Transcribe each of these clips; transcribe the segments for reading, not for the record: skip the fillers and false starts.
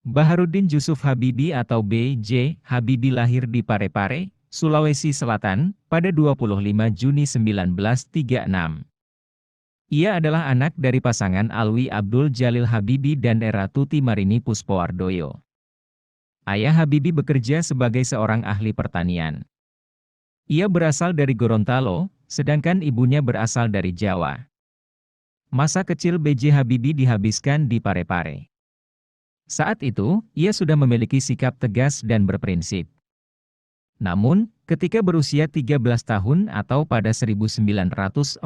Baharudin Jusuf Habibie atau B.J. Habibie lahir di Parepare, Sulawesi Selatan, pada 25 Juni 1936. Ia adalah anak dari pasangan Alwi Abdul Jalil Habibie dan Era Tuti Marini Puspowardoyo. Ayah Habibie bekerja sebagai seorang ahli pertanian. Ia berasal dari Gorontalo, sedangkan ibunya berasal dari Jawa. Masa kecil B.J. Habibie dihabiskan di Parepare. Saat itu, ia sudah memiliki sikap tegas dan berprinsip. Namun, ketika berusia 13 tahun atau pada 1949,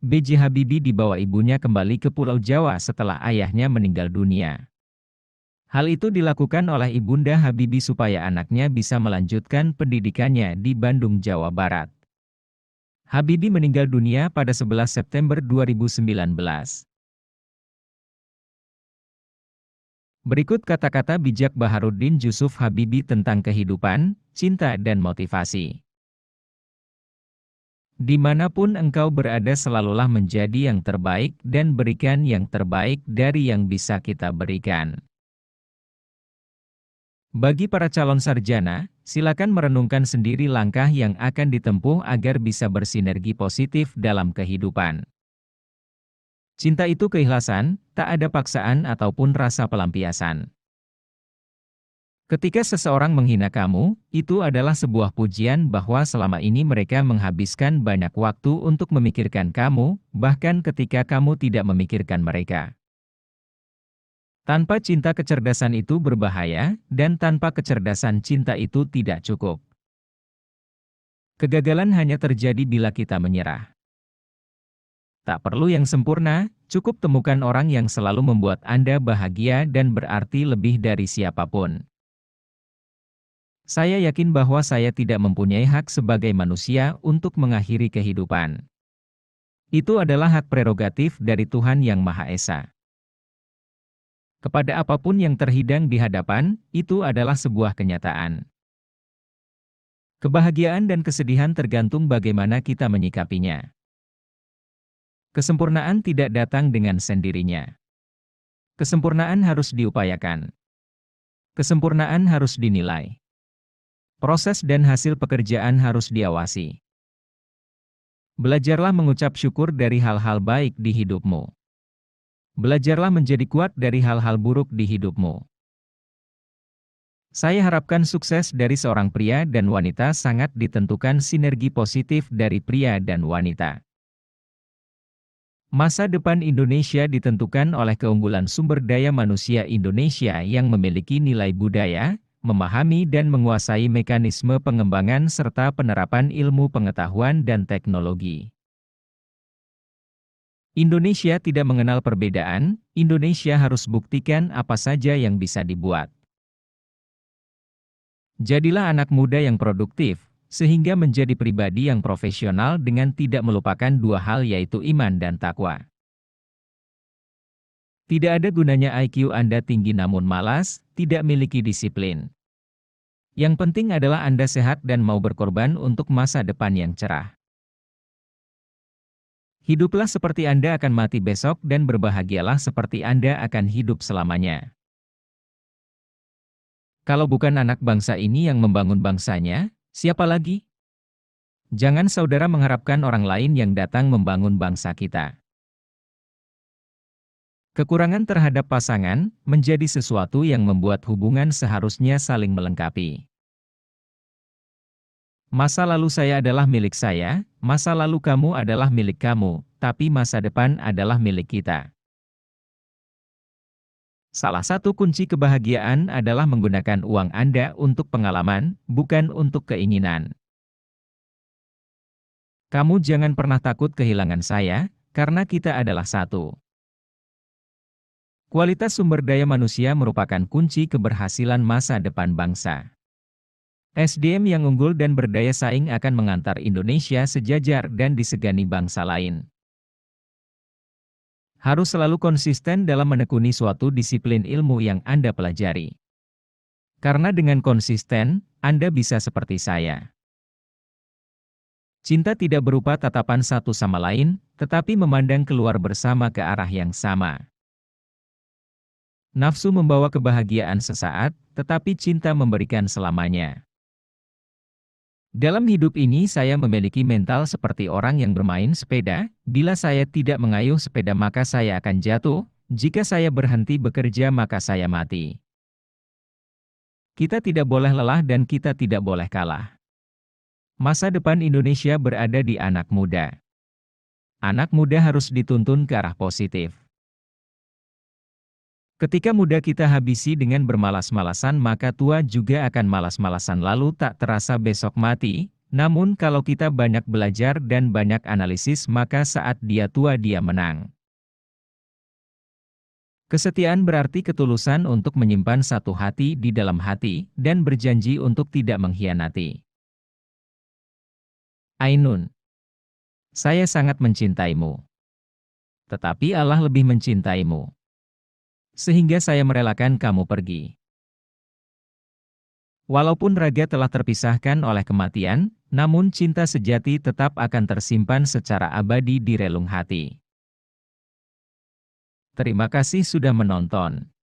B.J. Habibie dibawa ibunya kembali ke Pulau Jawa setelah ayahnya meninggal dunia. Hal itu dilakukan oleh Ibunda Habibie supaya anaknya bisa melanjutkan pendidikannya di Bandung, Jawa Barat. Habibie meninggal dunia pada 11 September 2019. Berikut kata-kata bijak Baharudin Jusuf Habibie tentang kehidupan, cinta dan motivasi. Dimanapun engkau berada selalulah menjadi yang terbaik dan berikan yang terbaik dari yang bisa kita berikan. Bagi para calon sarjana, silakan merenungkan sendiri langkah yang akan ditempuh agar bisa bersinergi positif dalam kehidupan. Cinta itu keikhlasan, tak ada paksaan ataupun rasa pelampiasan. Ketika seseorang menghina kamu, itu adalah sebuah pujian bahwa selama ini mereka menghabiskan banyak waktu untuk memikirkan kamu, bahkan ketika kamu tidak memikirkan mereka. Tanpa cinta kecerdasan itu berbahaya, dan tanpa kecerdasan cinta itu tidak cukup. Kegagalan hanya terjadi bila kita menyerah. Tak perlu yang sempurna, cukup temukan orang yang selalu membuat Anda bahagia dan berarti lebih dari siapapun. Saya yakin bahwa saya tidak mempunyai hak sebagai manusia untuk mengakhiri kehidupan. Itu adalah hak prerogatif dari Tuhan Yang Maha Esa. Kepada apapun yang terhidang di hadapan, itu adalah sebuah kenyataan. Kebahagiaan dan kesedihan tergantung bagaimana kita menyikapinya. Kesempurnaan tidak datang dengan sendirinya. Kesempurnaan harus diupayakan. Kesempurnaan harus dinilai. Proses dan hasil pekerjaan harus diawasi. Belajarlah mengucap syukur dari hal-hal baik di hidupmu. Belajarlah menjadi kuat dari hal-hal buruk di hidupmu. Saya harapkan sukses dari seorang pria dan wanita sangat ditentukan sinergi positif dari pria dan wanita. Masa depan Indonesia ditentukan oleh keunggulan sumber daya manusia Indonesia yang memiliki nilai budaya, memahami dan menguasai mekanisme pengembangan serta penerapan ilmu pengetahuan dan teknologi. Indonesia tidak mengenal perbedaan, Indonesia harus buktikan apa saja yang bisa dibuat. Jadilah anak muda yang produktif, sehingga menjadi pribadi yang profesional dengan tidak melupakan dua hal yaitu iman dan takwa. Tidak ada gunanya IQ Anda tinggi namun malas, tidak miliki disiplin. Yang penting adalah Anda sehat dan mau berkorban untuk masa depan yang cerah. Hiduplah seperti Anda akan mati besok dan berbahagialah seperti Anda akan hidup selamanya. Kalau bukan anak bangsa ini yang membangun bangsanya, siapa lagi? Jangan saudara mengharapkan orang lain yang datang membangun bangsa kita. Kekurangan terhadap pasangan menjadi sesuatu yang membuat hubungan seharusnya saling melengkapi. Masa lalu saya adalah milik saya, masa lalu kamu adalah milik kamu, tapi masa depan adalah milik kita. Salah satu kunci kebahagiaan adalah menggunakan uang Anda untuk pengalaman, bukan untuk keinginan. Kamu jangan pernah takut kehilangan saya, karena kita adalah satu. Kualitas sumber daya manusia merupakan kunci keberhasilan masa depan bangsa. SDM yang unggul dan berdaya saing akan mengantar Indonesia sejajar dan disegani bangsa lain. Harus selalu konsisten dalam menekuni suatu disiplin ilmu yang Anda pelajari. Karena dengan konsisten, Anda bisa seperti saya. Cinta tidak berupa tatapan satu sama lain, tetapi memandang keluar bersama ke arah yang sama. Nafsu membawa kebahagiaan sesaat, tetapi cinta memberikan selamanya. Dalam hidup ini saya memiliki mental seperti orang yang bermain sepeda. Bila saya tidak mengayuh sepeda maka saya akan jatuh, jika saya berhenti bekerja maka saya mati. Kita tidak boleh lelah dan kita tidak boleh kalah. Masa depan Indonesia berada di anak muda. Anak muda harus dituntun ke arah positif. Ketika muda kita habisi dengan bermalas-malasan maka tua juga akan malas-malasan lalu tak terasa besok mati. Namun kalau kita banyak belajar dan banyak analisis maka saat dia tua dia menang. Kesetiaan berarti ketulusan untuk menyimpan satu hati di dalam hati dan berjanji untuk tidak mengkhianati. Ainun, saya sangat mencintaimu. Tetapi Allah lebih mencintaimu. Sehingga saya merelakan kamu pergi. Walaupun raga telah terpisahkan oleh kematian, namun cinta sejati tetap akan tersimpan secara abadi di relung hati. Terima kasih sudah menonton.